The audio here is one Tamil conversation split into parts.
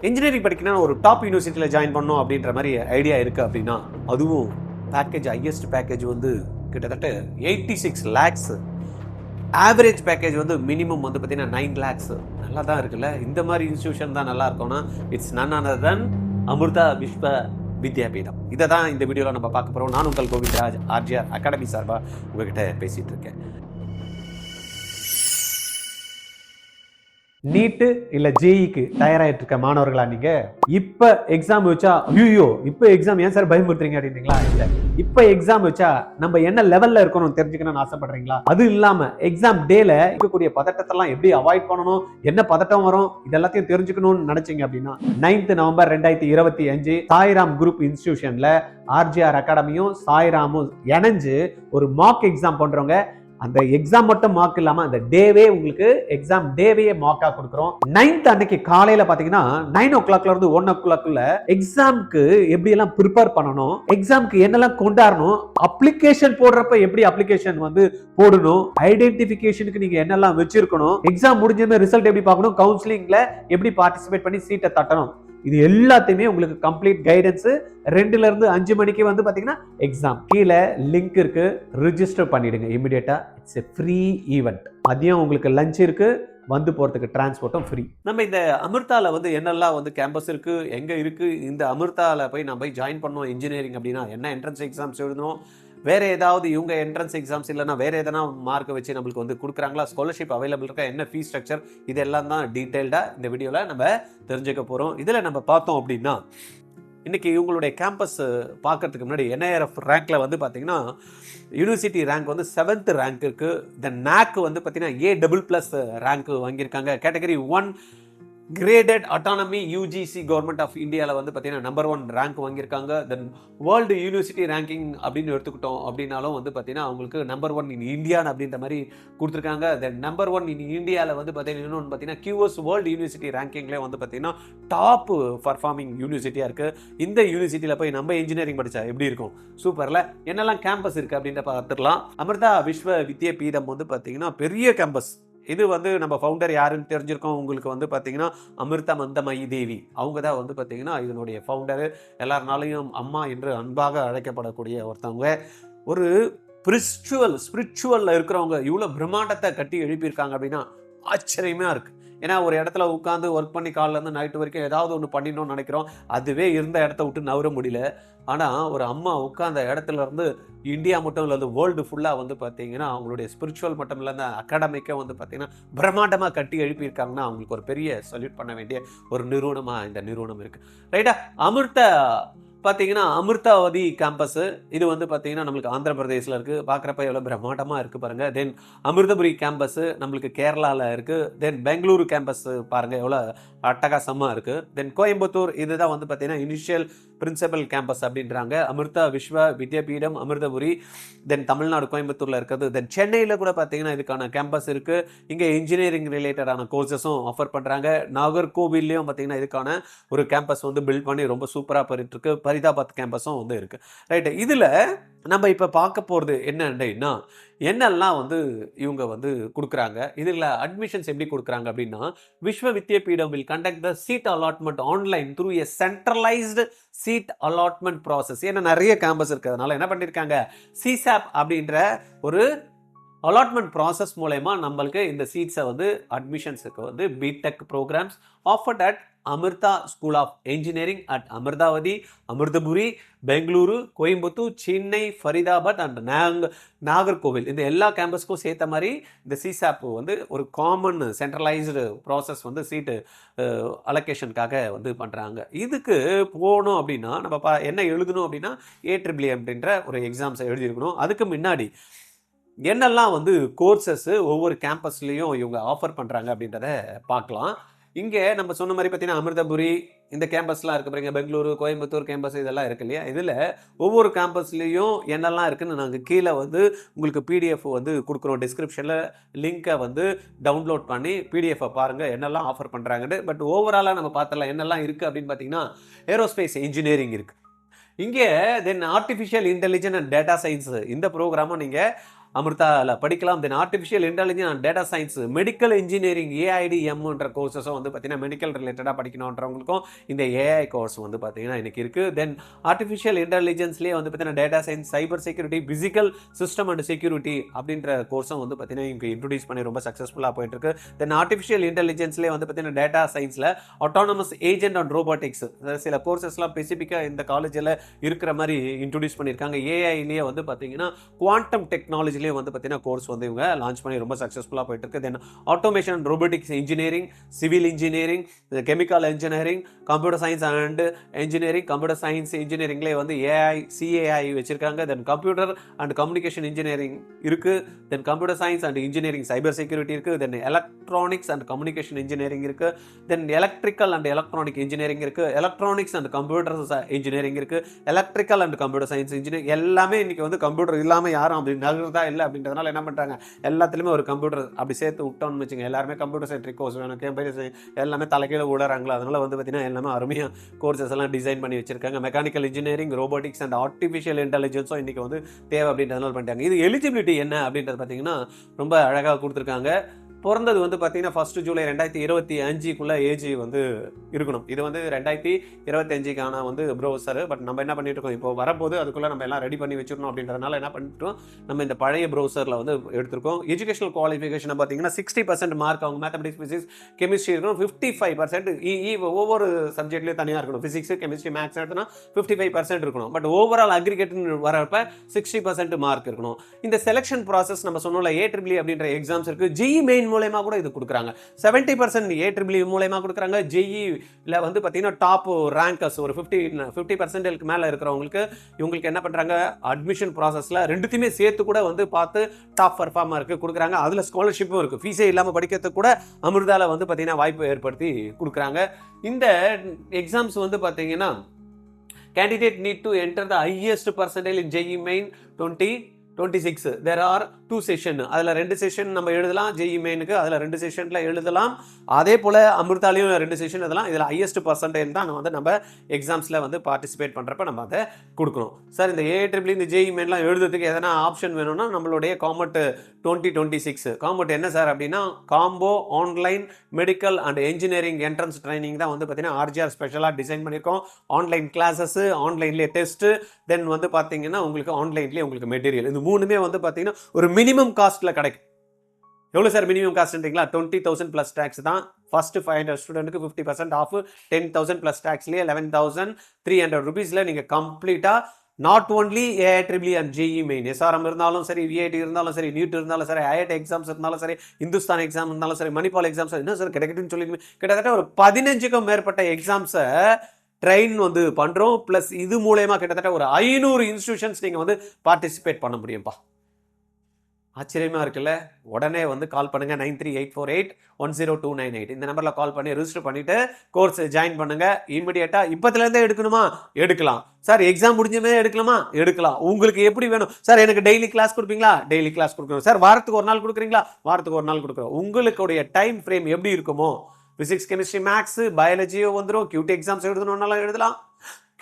இன்ஜினியரிங் படிக்கணும்னா ஒரு டாப் யூனிவர்சிட்டியில் ஜாயின் பண்ணணும் அப்படின்ற மாதிரி ஐடியா இருக்குது அப்படின்னா, அதுவும் பேக்கேஜ் ஹையஸ்ட் பேக்கேஜ் வந்து கிட்டத்தட்ட 86 lakhs. ஆவரேஜ் பேக்கேஜ் வந்து மினிமம் வந்து பார்த்தீங்கன்னா 9 lakhs. நல்லா தான் இருக்குல்ல. இந்த மாதிரி இன்ஸ்டியூஷன் தான் நல்லா இருக்கும்னா இட்ஸ் நன் அதர் தென் அமிர்தா விஸ்வ வித்யாபீடம். இதை தான் இந்த வீடியோவில் நம்ம பார்க்க போகிறோம். நான் உங்கள் கோவிந்தராஜ், ஆர்ஜிஆர் அகாடமி சார்பாக உங்ககிட்ட பேசிகிட்டு இருக்கேன். நீட்டு இல்ல ஜேஇக்கு தயாராகிட்டு இருக்க மாணவர்களா நீங்க இப்ப எக்ஸாம் வச்சா ஐயோ இப்ப எக்ஸாம் ஏன் சார் பயமுறுத்துறீங்க அப்படின்றீங்களா? இல்ல இப்ப எக்ஸாம் வச்சா நம்ம என்ன லெவல்ல இருக்கணும் தெரிஞ்சுக்கணும்னு ஆசைப்படுறீங்களா? அது இல்லாம எக்ஸாம் டேல இருக்கக்கூடிய பதட்டத்தெல்லாம் எப்படி அவாய்ட் பண்ணணும், என்ன பதட்டம் வரும், இதெல்லாத்தையும் தெரிஞ்சுக்கணும்னு நினைச்சீங்க அப்படின்னா 9th நவம்பர் 2025 சாய்ராம் குரூப் இன்ஸ்டிடியூஷன்ல ஆர்ஜிஆர் அகாடமியும் சாய்ராமும் இணைஞ்சு ஒரு மாக் எக்ஸாம் பண்றவங்க. அந்த எக்ஸாம் மட்டும் மார்க் இல்லாம அந்த டேவே உங்களுக்கு எக்ஸாம் டேவே மார்க்கா கொடுக்குறோம். 9th அன்னைக்கு காலையில பாத்தீங்கன்னா 9 o'clock இருந்து 1 o'clock எக்ஸாம்க்கு எப்படி எல்லாம் ப்ரிப்பேர் பண்ணணும், எக்ஸாம்க்கு என்னெல்லாம் கொண்டாடணும், அப்ளிகேஷன் போடுறப்ப எப்படி அப்ளிகேஷன் வந்து போடணும், ஐடென்டிபிகேஷனுக்கு நீங்க என்னெல்லாம் வச்சிருக்கணும், எக்ஸாம் முடிஞ்சதுமே ரிசல்ட் எப்படி பார்க்கணும், கவுன்சிலிங்ல எப்படி பார்ட்டிசிபேட் பண்ணி சீட்டை தட்டணும், இது எல்லாத்தையுமே உங்களுக்கு கம்ப்ளீட் கைடன்ஸ் 2 to 5 மணிக்கு வந்து பாத்தீங்கன்னா எக்ஸாம். கீழே லிங்க் இருக்கு, ரிஜிஸ்டர் பண்ணிடுங்க இமிடியேட்டா. It's a free event. மதியம் உங்களுக்கு லஞ்ச் இருக்கு, வந்து போறதுக்கு டிரான்ஸ்போர்ட்டும் ஃப்ரீ. நம்ம இந்த அமிர்தால வந்து என்னெல்லாம் வந்து கேம்பஸ் இருக்கு, எங்க இருக்கு, இந்த அமிர்தால போய் நம்ம போய் ஜாயின் பண்ணோம் இன்ஜினியரிங் அப்படின்னா என்ன என்ட்ரன்ஸ் எக்ஸாம்ஸ் எழுதணும், வேற ஏதாவது இவங்க என்ட்ரன்ஸ் எக்ஸாம்ஸ் இல்லைன்னா வேற எதனா மார்க்கை வச்சு நம்மளுக்கு வந்து கொடுக்குறாங்களா, ஸ்காலர்ஷிப் அவைலபிள் இருக்கா, என்ன ஃபீஸ் ஸ்ட்ரக்சர், இதெல்லாம் தான் டீட்டெயில்டாக இந்த வீடியோவில் நம்ம தெரிஞ்சுக்க போகிறோம். இதில் நம்ம பார்த்தோம் அப்படின்னா இன்னைக்கு இவங்களுடைய கேம்பஸ் பார்க்கறதுக்கு முன்னாடி என்ஐஆர்எஃப் ரேங்க்ல வந்து பார்த்தீங்கன்னா யூனிவர்சிட்டி ரேங்க் வந்து 7th ரேங்க் இருக்கு. தென் நாக் வந்து பார்த்தீங்கன்னா A++ ரேங்க் வாங்கியிருக்காங்க. Category 1 graded autonomy UGC government of இந்தியாவில் வந்து பார்த்தீங்கன்னா நம்பர் 1 ரேங்க் வாங்கியிருக்காங்க. தென் வேர்ல்டு யூனிவர்சிட்டி ரேங்கிங் அப்படின்னு எடுத்துக்கிட்டோம் அப்படின்னாலும் வந்து பார்த்தீங்கன்னா அவங்களுக்கு நம்பர் 1 இன் இந்தியான்னு அப்படின்ற மாதிரி கொடுத்துருக்காங்க. தென் நம்பர் 1 இன் இந்தியாவில் வந்து பார்த்தீங்கன்னா இன்னொன்று பார்த்தீங்கன்னா QS வேர்ல்டு யூனிவர்சிட்டி ரேங்கிங்லேயே வந்து பார்த்தீங்கன்னா டாப் பர்ஃபார்மிங் யூனிவர்சிட்டியாக இருக்குது. இந்த யூனிவர்சிட்டியில் போய் நம்ம இன்ஜினியரிங் படித்தா எப்படி இருக்கும், சூப்பரில். என்னெல்லாம் கேம்பஸ் இருக்குது அப்படின்ற பார்த்துக்கலாம். அமிர்தா விஸ்வ வித்யாபீடம் வந்து பார்த்தீங்கன்னா பெரிய கேம்பஸ். இது வந்து நம்ம ஃபவுண்டர் யாருன்னு தெரிஞ்சிருக்கோம் உங்களுக்கு வந்து பார்த்தீங்கன்னா அமிர்தா மந்தமயி தேவி. அவங்க தான் வந்து பார்த்தீங்கன்னா இதனுடைய ஃபவுண்டரு. எல்லாருனாலையும் அம்மா என்று அன்பாக அழைக்கப்படக்கூடிய ஒருத்தவங்க. ஒரு ஸ்பிரிச்சுவலில் இருக்கிறவங்க இவ்வளோ பிரம்மாண்டத்தை கட்டி எழுப்பியிருக்காங்க அப்படின்னா ஆச்சரியமாக இருக்குது. ஏன்னா ஒரு இடத்துல உட்காந்து ஒர்க் பண்ணி காலிலேருந்து நைட்டு வரைக்கும் ஏதாவது ஒன்று பண்ணிடணும்னு நினைக்கிறோம். அதுவே இருந்த இடத்த விட்டு நவர முடியல. ஆனால் ஒரு அம்மா உட்காந்த இடத்துல இருந்து இந்தியா மட்டும் இல்லை, வேர்ல்டு ஃபுல்லாக வந்து பார்த்தீங்கன்னா அவங்களுடைய ஸ்பிரிச்சுவல் மட்டும் இல்லை, அந்த அகாடமிக்கை வந்து பார்த்தீங்கன்னா பிரம்மாண்டமாக கட்டி எழுப்பியிருக்காங்கன்னா அவங்களுக்கு ஒரு பெரிய சல்யூட் பண்ண வேண்டிய ஒரு நிறுவனமாக இந்த நிறுவனம் இருக்குது. ரைட்டா? அமிர்தா பார்த்தீங்கன்னா அமிர்தாவதி கேம்பஸ் இது வந்து பார்த்தீங்கன்னா நம்மளுக்கு ஆந்திர பிரதேசில் இருக்குது. பார்க்குறப்ப எவ்வளோ பிரம்மாண்டமாக இருக்குது பாருங்கள். தென் அமிர்தபுரி கேம்பஸ் நம்மளுக்கு கேரளாவில் இருக்குது. தென் பெங்களூரு கேம்பஸ் பாருங்கள் எவ்வளோ அட்டகாசமாக இருக்குது. தென் கோயம்புத்தூர் இதுதான் வந்து பார்த்தீங்கன்னா இனிஷியல் பிரின்சிபல் கேம்பஸ் அப்படின்றாங்க. அமிர்தா விஸ்வ வித்யாபீடம் அமிர்தபுரி. தென் தமிழ்நாடு கோயம்புத்தூரில் இருக்கிறது. தென் சென்னையில் கூட பார்த்தீங்கன்னா இதுக்கான கேம்பஸ் இருக்குது. இங்கே இன்ஜினியரிங் ரிலேட்டடான கோர்சஸும் ஆஃபர் பண்ணுறாங்க. நாகர்கோவில்லையும் பார்த்தீங்கன்னா இதுக்கான ஒரு கேம்பஸ் வந்து பில்ட் பண்ணி ரொம்ப சூப்பராக போயிட்டு இருக்கு. பரிதாபாத் கேம்பஸும் வந்து இருக்குது. ரைட்டு, இதில் நம்ம இப்போ பார்க்க போகிறது என்னன்னா என்னெல்லாம் வந்து இவங்க வந்து கொடுக்குறாங்க, இதில் அட்மிஷன்ஸ் எப்படி கொடுக்குறாங்க அப்படின்னா Vishwa Vidyapeetham will conduct the seat allotment online through a centralised seat allotment process. ஏன்னா நிறைய கேம்பஸ் இருக்கிறதுனால என்ன பண்ணியிருக்காங்க, சிசாப் அப்படின்ற ஒரு அலாட்மெண்ட் ப்ராசஸ் மூலயமா நம்மளுக்கு இந்த சீட்ஸை வந்து அட்மிஷன்ஸுக்கு வந்து BTech programmes offered at Amrita school of engineering at Amaravati, Amritapuri, Bengaluru, Coimbatore, Chennai, Faridabad and Nagercoil இந்த எல்லா கேம்பஸ்க்கும் சேர்த்த மாதிரி இந்த சிசாப் வந்து ஒரு காமன் சென்ட்ரலைஸ்டு ப்ராசஸ் வந்து சீட்டு அலோகேஷனுக்காக வந்து பண்ணுறாங்க. இதுக்கு போகணும் அப்படின்னா நம்ம என்ன எழுதணும் அப்படின்னா AEEE அப்படின்ற ஒரு எக்ஸாம்ஸை எழுதியிருக்கணும். அதுக்கு முன்னாடி என்னெல்லாம் வந்து கோர்சஸ் ஒவ்வொரு கேம்பஸ்லேயும் இவங்க ஆஃபர் பண்ணுறாங்க அப்படின்றத பார்க்கலாம். இங்கே நம்ம சொன்ன மாதிரி பார்த்தீங்கன்னா அமிர்தபுரி இந்த கேம்பஸ்லாம் இருக்கு பாருங்க, பெங்களூரு, கோயம்புத்தூர் கேம்பஸ் இதெல்லாம் இருக்கு இல்லையா. இதில் ஒவ்வொரு கேம்பஸ்லேயும் என்னெல்லாம் இருக்குன்னு நாங்கள் கீழே வந்து உங்களுக்கு PDF வந்து கொடுக்குறோம். டிஸ்கிரிப்ஷனில் லிங்கை வந்து டவுன்லோட் பண்ணி PDFை பாருங்கள் என்னெல்லாம் ஆஃபர் பண்ணுறாங்கன்னு. பட் ஓவராலாக நம்ம பார்த்தலாம் என்னெல்லாம் இருக்குது அப்படின்னு பார்த்தீங்கன்னா ஏரோஸ்பேஸ் இன்ஜினியரிங் இருக்குது இங்கே. Then artificial intelligence and data science இந்த ப்ரோக்ராமும் நீங்கள் அமிர்தாவில் படிக்கலாம். Then artificial intelligence and data science, medical engineering ஏஐடிஎம்ன்ற கோர்சஸும் வந்து பார்த்தீங்கன்னா மெடிக்கல் ரிலேட்டடாக படிக்கணுன்றவங்களுக்கும் இந்த ஏஐ கோர்ஸ் வந்து பார்த்தீங்கன்னா இன்னைக்கு இருக்குது. தென் ஆர்டிஃபிஷியல் இன்டெலிஜென்ஸ்லேயே வந்து பார்த்தீங்கன்னா data science, cyber security, physical system and security அப்படின்ற கோர்ஸும் வந்து பார்த்தீங்கன்னா இங்கே இன்ட்ரடியூஸ் பண்ணி ரொம்ப சக்ஸஸ்ஃபுல்லாக போயிட்டு இருக்கு. தென் ஆர்டிஃபிஷியல் இன்டெலிஜென்ஸ்லேயே வந்து பார்த்தீங்கன்னா டேட்டா சயின்ஸில் ஆட்டோனமஸ் ஏஜென்ட் அண்ட் ரோபோட்டிக்ஸ் சில கோர்சஸ்லாம் ஸ்பெசிஃபிக்காக இந்த காலேஜில் இருக்கிற மாதிரி இன்ட்ரடியூஸ் பண்ணியிருக்காங்க. ஏஐலேயே வந்து பார்த்தீங்கன்னா குவாண்டம் டெக்னாலஜிலேயே வந்து பார்த்தீங்கன்னா கோர்ஸ் வந்து இவங்க லான்ச் பண்ணி ரொம்ப சக்ஸஸ்ஃபுல்லாக போயிட்டு இருக்கு. Then automation and robotics engineering, civil engineering, chemical engineering, computer science and engineering, computer science இன்ஜினியரிங்லேயே வந்து ஏஐ சிஏஐ வச்சிருக்காங்க. Then computer and communication engineering இருக்கு. Then computer science and engineering cyber security இருக்கு. Then electronics and communication engineering இருக்கு. Then electrical and electronic engineering இருக்கு. எலக்ட்ரானிக்ஸ் அண்ட் கம்ப்யூட்டர் இன்ஜினியரிங் இருக்கு. Electrical and computer science engineering எல்லாமே இன்னைக்கு வந்து கம்ப்யூட்டர் இல்லாமல் யாரும் அப்படி நகர்றதா இல்லை அப்படின்றதுனால என்ன பண்ணுறாங்க, எல்லாத்துலேயுமே ஒரு கம்ப்யூட்டர் அப்படி சேர்த்து விட்டோம்னு வச்சுங்க. எல்லாருமே கம்ப்யூட்டர் சென்ட்ரிக் கோர்ஸ் வேணும், கம்ப்யூட்டர் எல்லாமே தலைக்கீழ விடுறாங்களோ. அதனால வந்து பார்த்தீங்கன்னா எல்லாமே அருமையாக கோர்சஸ் எல்லாம் டிசைன் பண்ணி வச்சிருக்காங்க. Mechanical engineering, robotics and artificial இன்டெலிஜென்ஸும் இன்னைக்கு வந்து தேவை அப்படின்றதுனால பண்ணிட்டாங்க. இது எலிஜிபிலிட்டி என்ன அப்படின்றது பார்த்தீங்கன்னா ரொம்ப அழகாக கொடுத்துருக்காங்க. பிறந்தது வந்து பார்த்தீங்கன்னா 1 ஜூலை 2025 ஏஜ் வந்து இருக்கணும். இது வந்து 2025 வந்து ப்ரௌசர். பட் நம்ம என்ன பண்ணிட்டு இருக்கோம், இப்போ வரப்போது அதுக்குள்ளே நம்ம எல்லாம் ரெடி பண்ணி வச்சிடணும் அப்படின்றதுனால என்ன பண்ணிட்டோம், நம்ம இந்த பழைய ப்ரௌசரில் வந்து எடுத்திருக்கோம். எஜுகேஷனல் குவாலிஃபிகேஷனை பார்த்தீங்கன்னா 60% மார்க் அவங்க மேத்தமெட்டிக்ஸ், ஃபிசிக்ஸ், கெமிஸ்ட்ரி இருக்கணும். 55% ஒவ்வொரு சப்ஜெக்ட்லேயும் தனியாக இருக்கணும். ஃபிசிக்ஸ், கெமிஸ்ட்ரி, மேக்ஸ் எடுத்தனா 55% இருக்கணும். பட் ஓவரால் அக்ரிகேட்னு வரப்ப 60% மார்க் இருக்கணும். இந்த செலெக்ஷன் ப்ராசஸ் நம்ம சொன்னோம்ல, ஏட்ரிபிள் அப்படின்ற எக்ஸாம்ஸ் இருக்குது. ஜிஇ மெயின் மூலமா கூட இது கொடுக்குறாங்க. 70% ஏட்ரிபிள் மூலமா கொடுக்குறாங்க. ஜிஇல வந்து பார்த்தீங்கன்னா டாப் ரேங்கர்ஸ் ஒரு 50% மேலே இருக்கிறவங்களுக்கு இவங்களுக்கு என்ன பண்ணுறாங்க, அட்மிஷன் ப்ராசஸில் ரெண்டுத்தையுமே சேர்த்து கூட வந்து பார்த்து டாப் பர்ஃபார்மருக்கு கொடுக்குறாங்க. அதில் ஸ்காலர்ஷிப்பும் இருக்குது. ஃபீஸே இல்லாமல் படிக்கிறதுக்கு கூட அமிர்தாவில் வந்து பார்த்தீங்கன்னா வாய்ப்பு ஏற்படுத்தி கொடுக்குறாங்க. இந்த எக்ஸாம்ஸ் வந்து பார்த்தீங்கன்னா candidate need to enter the highest percentile in JEE Main 2026. There are 2 session. அதில் 2 செஷன் நம்ம எழுதலாம். ஜெஇ மெயினுக்கு அதில் 2 செஷனில் எழுதலாம். அதே போல் அமிர்தாலையும் 2 செஷன் எழுதலாம். இதில் ஹையஸ்ட் பர்சன்டேஜ் தான் வந்து நம்ம எக்ஸாம்ஸில் வந்து பார்ட்டிசிபேட் பண்ணுறப்ப நம்ம அதை கொடுக்கணும். சார் இந்த ஏட்ரிபிள் இந்த ஜெஇ மெயின்லாம் எழுதுறதுக்கு எதனா ஆப்ஷன் வேணும்னா நம்மளுடைய காமெட் 2026 காமெட் என்ன சார் அப்படின்னா, combo online medical and engineering entrance training தான் வந்து பார்த்தீங்கன்னா ஆர்ஜிஆர் ஸ்பெஷலாக டிசைன் பண்ணியிருக்கோம். ஆன்லைன் கிளாஸஸ், ஆன்லைன்லேயே டெஸ்ட்டு, தென் வந்து பார்த்தீங்கன்னா உங்களுக்கு ஆன்லைன்லேயே உங்களுக்கு மெட்டீரியல், இது மூணுமே வந்து பார்த்தீங்கன்னா ஒரு மினிமம் காஸ்ட்டில் கிடைக்கும். எவ்வளோ சார் மினிமம் காஸ்ட்ன்றீங்களா? 20,000 ப்ளஸ் டேக்ஸ் தான். ஃபர்ஸ்ட் 500 ஸ்டூடெண்ட்டுக்கு 50% ஆஃப். 10,000 ப்ளஸ் டேக்ஸ்லேயே 11,300 ருபீஸில் நீங்கள் கம்ப்ளீட்டாக not only AI triple and JEE main, SRM இருந்தாலும் சரி, விஐடி இருந்தாலும் சரி, நீட் இருந்தாலும் சரி, ஐஐடி எக்ஸாம்ஸ் இருந்தாலும் சரி, இந்துஸ்தான் எக்ஸாம் இருந்தாலும் சரி, மணிப்பால் எக்ஸாம்ஸ் என்ன சார் கிடைக்குதுன்னு சொல்லி கிட்டத்தட்ட ஒரு 15க்கும் மேற்பட்ட எக்ஸாம்ஸை ட்ரெயின் வந்து பண்ணுறோம். ப்ளஸ் இது மூலயமா கிட்டத்தட்ட ஒரு 500 இன்ஸ்டிடியூஷன்ஸ் நீங்கள் வந்து பார்ட்டிசிபேட் பண்ண முடியும்ப்பா. ஆச்சரியமாக இருக்குல்ல? உடனே வந்து கால் பண்ணுங்கள் 9384810298 இந்த நம்பரில் கால் பண்ணி ரிஜிஸ்டர் பண்ணிவிட்டு கோர்ஸ் ஜாயின் பண்ணுங்கள். இமிடியேட்டாக இப்போத்துலேருந்தே எடுக்கணுமா? எடுக்கலாம். சார் எக்ஸாம் முடிஞ்சமே எடுக்கலாமா? எடுக்கலாம். உங்களுக்கு எப்படி வேணும் சார்? எனக்கு டெய்லி கிளாஸ் கொடுப்பீங்களா? டெய்லி கிளாஸ் கொடுக்குறோம். சார் வாரத்துக்கு ஒரு நாள் கொடுக்குறீங்களா? வாரத்துக்கு ஒரு நாள் கொடுக்குறோம். உங்களுடைய டைம் ஃப்ரேம் எப்படி இருக்குமோ, ஃபிசிக்ஸ், கெமிஸ்ட்ரி, மேக்ஸ், பயாலஜியோ வந்துடும். கியூட் எக்ஸாம்ஸ் எழுதணும்னாலும் எழுதலாம்.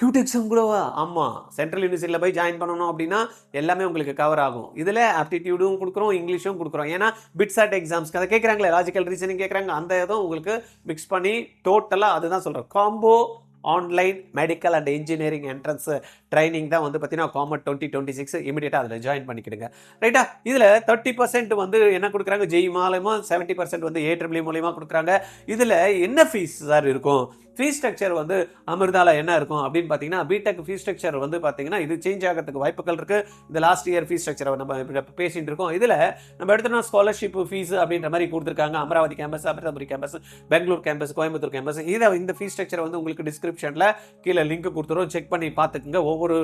கியூட் எக்ஸாம் கூடவா? ஆமாம், சென்ட்ரல் யூனிவர்சிட்டியில் போய் ஜாயின் பண்ணணும் அப்படின்னா எல்லாமே உங்களுக்கு கவர் ஆகும். இதில் ஆப்டிடியூடும் கொடுக்குறோம், இங்கிலீஷும் கொடுக்குறோம். ஏன்னா பிட்சாட் எக்ஸாம்ஸ்க்கு அதை கேட்குறாங்களே, லாஜிக்கல் ரீசனிங் கேட்குறாங்க, அந்த இதுவும் உங்களுக்கு மிக்ஸ் பண்ணி டோட்டலாக அதுதான் சொல்கிறேன். Combo online medical and engineering entrance training தான் வந்து பார்த்தீங்கன்னா காமெட் 2026 இமீடியட்டாக அதில் ஜாயின் பண்ணிக்கிடுங்க. ரைட்டா? இதில் 30% வந்து என்ன கொடுக்குறாங்க, ஜெஇ மூலயமா, 70% வந்து ஏட்ரிபிள் மூலயமா கொடுக்குறாங்க. இதில் என்ன ஃபீஸ் சார் இருக்கும்? ஃபீஸ் ஸ்ட்ரக்சர் வந்து அமிர்தால என்ன இருக்கும் அப்படின்னு பார்த்தீங்கன்னா, பிடெக் ஃபீஸ் ஸ்ட்ரக்சர் வந்து பார்த்தீங்கன்னா இது சேஞ்ச் ஆகிறதுக்கு வாய்ப்புகள் இருக்குது. இந்த லாஸ்ட் இயர் ஃபீஸ் ஸ்ட்ரக்சரை நம்ம பேசிகிட்டு இருக்கோம். இதில் நம்ம எடுத்தோம்னா ஸ்காலர்ஷிப் ஃபீஸ் அப்படின்ற மாதிரி கொடுத்துருக்காங்க. Amaravati campus, Amritapuri campus, Bangalore campus, Coimbatore campus. இந்த ஃபீஸ் ஸ்ட்ரக்சர் வந்து உங்களுக்கு டிஸ்கிரிப்ஷனில் கீழே லிங்க் கொடுத்துரும், செக் பண்ணி பார்த்துக்குங்க. ஒவ்வொரு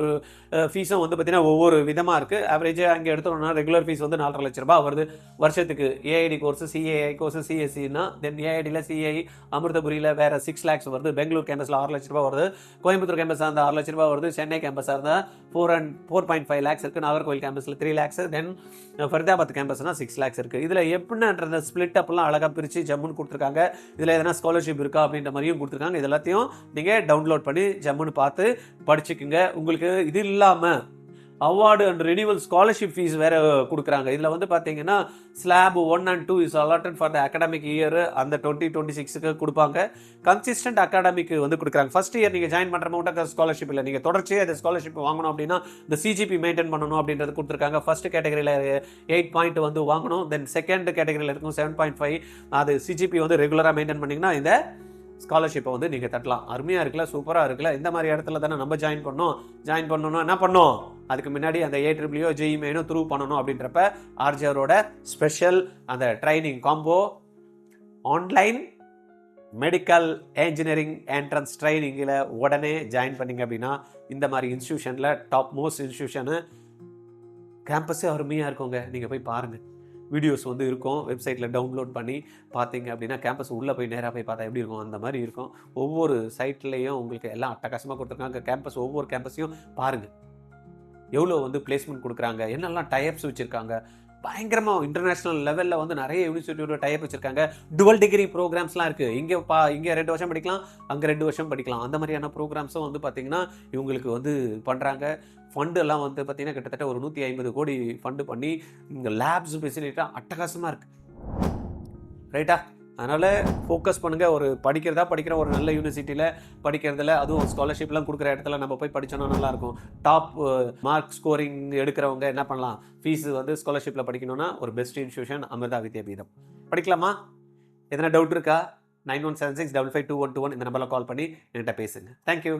ஃபீஸும் வந்து பார்த்தீங்கன்னா ஒவ்வொரு விதமாக இருக்குது. ஆவரேஜாக அங்கே எடுத்தோம்னா ரெகுலர் ஃபீஸ் வந்து 4.5 லட்ச ரூபாய் வருது வருஷத்துக்கு. ஏஐடி கோர்ஸ், சிஏஐ கோர்ஸ், சிஎஸ்சின்னா, தென் ஏஐடியில் சிஐ, அமிர்தபுரியில் வேறு 6 lakhs வருது. பெங்களூர் கேம்பஸில் 6 லட்ச ரூபாய் வருது. கோயம்புத்தூர் கேம்பஸாக இருந்தால் 6 லட்ச ரூபாய் வருது. சென்னை கேம்பஸாக இருந்தால் 4.5 lakhs இருக்குது. நாகர்கோவில் கேம்பஸில் 3 lakhs. தென் ஃபரிதாபாத் கேம்பஸ்னால் 6 lakhs இருக்குது. இதில் எப்படின்ற ஸ்பிளிட் அப்லாம் அழகாக பிரித்து ஜம்முன்னு கொடுத்துருக்காங்க. இதில் எதனா ஸ்காலர்ஷிப் இருக்கா அப்படின்ற மாதிரியும் கொடுத்துருக்காங்க. இது எல்லாத்தையும் நீங்கள் டவுன்லோட் பண்ணி ஜம்முன்னு பார்த்து படிச்சுக்குங்க. உங்களுக்கு இது இல்லாமல் award and renewal scholarship fees வேறு கொடுக்குறாங்க. இதில் வந்து பார்த்தீங்கன்னா slab 1 and 2 is allotted for the academic year அந்த 2026க்கு கொடுப்பாங்க. கன்சிஸ்டன்ட் அகாடமிக்கு வந்து கொடுக்குறாங்க. ஃபர்ஸ்ட் இயர் நீங்கள் ஜாயின் பண்ணுற மட்டும் ஸ்காலர்ஷிப் இல்லை, நீங்கள் தொடர்ச்சியாக இந்த ஸ்காலர்ஷிப் வாங்கணும் அப்படின்னா இந்த சிஜிபி மெயின்டைன் பண்ணணும் அப்படின்றது கொடுத்துருக்காங்க. ஃபர்ஸ்ட் கேட்டகரியில் 8 பாயிண்ட் வந்து வாங்கணும். தென் செகண்ட் கேட்டகரியில் இருக்கும் 7.5. அது சிஜிபி வந்து ரெகுலராக மெயின்டைன் பண்ணிங்கன்னா இந்த ஸ்காலர்ஷிப்பை வந்து நீங்கள் தட்டலாம். அருமையாக இருக்குல்ல, சூப்பராக இருக்குல்ல. இந்த மாதிரி இடத்துல தானே நம்ம ஜாயின் பண்ணணும்னா என்ன பண்ணோம், அதுக்கு முன்னாடி அந்த AEEO JEE மெயினும் த்ரூ பண்ணணும். அப்படின்றப்ப ஆர்ஜிஆரோட ஸ்பெஷல் அந்த training combo online medical engineering entrance ட்ரைனிங்கில் உடனே ஜாயின் பண்ணிங்க அப்படின்னா இந்த மாதிரி இன்ஸ்டியூஷனில் டாப் மோஸ்ட் இன்ஸ்டியூஷனு கேம்பஸே அருமையாக இருக்குங்க. நீங்கள் போய் பாருங்கள், வீடியோஸ் வந்து இருக்கும், வெப்சைட்டில் டவுன்லோட் பண்ணி பார்த்தீங்க அப்படின்னா கேம்பஸ் உள்ளே போய் நேராக போய் பார்த்தா எப்படி இருக்கும் அந்த மாதிரி இருக்கும். ஒவ்வொரு சைட்லேயும் உங்களுக்கு எல்லாம் அட்டகாசமாக கொடுத்துருக்காங்க. கேம்பஸ் ஒவ்வொரு கேம்பஸையும் பாருங்கள், எவ்வளோ வந்து பிளேஸ்மெண்ட் கொடுக்குறாங்க, என்னெல்லாம் டைப்ஸ் வச்சுருக்காங்க. பயங்கரமாக இன்டர்நேஷ்னல் லெவலில் வந்து நிறைய யூனிவர்சிட்டியோட டைப் வச்சுருக்காங்க. டுவல் டிகிரி ப்ரோக்ராம்ஸ்லாம் இருக்குது. இங்கே 2 வருஷம் படிக்கலாம், அங்கே 2 வருஷம் படிக்கலாம். அந்த மாதிரியான ப்ரோக்ராம்ஸும் வந்து பார்த்திங்கன்னா இவங்களுக்கு வந்து பண்ணுறாங்க. ஃபண்டு எல்லாம் வந்து பார்த்திங்கன்னா கிட்டத்தட்ட ஒரு 150 கோடி ஃபண்டு பண்ணி இங்கே லேப்ஸ் ஃபெசிலிட்டாக அட்டகாசமாக இருக்குது. ரைட்டா? அதனால் ஃபோக்கஸ் பண்ணுங்கள். ஒரு படிக்கிற ஒரு நல்ல யூனிவர்சிட்டியில் படிக்கிறதுல, அதுவும் ஸ்காலர்ஷிப்லாம் கொடுக்குற இடத்துல நம்ம போய் படித்தோன்னா நல்லாயிருக்கும். டாப் மார்க் ஸ்கோரிங் எடுக்கிறவங்க என்ன பண்ணலாம், ஃபீஸு வந்து ஸ்காலர்ஷிப்பில் படிக்கணும்னா ஒரு பெஸ்ட் இன்ஸ்டியூஷன் அமிர்தா வித்யாபீடம். படிக்கலாமா? எதனா டவுட் இருக்கா? 9176552121 இந்த நம்பரில் கால் பண்ணி என்கிட்ட பேசுங்க. தேங்க்யூ.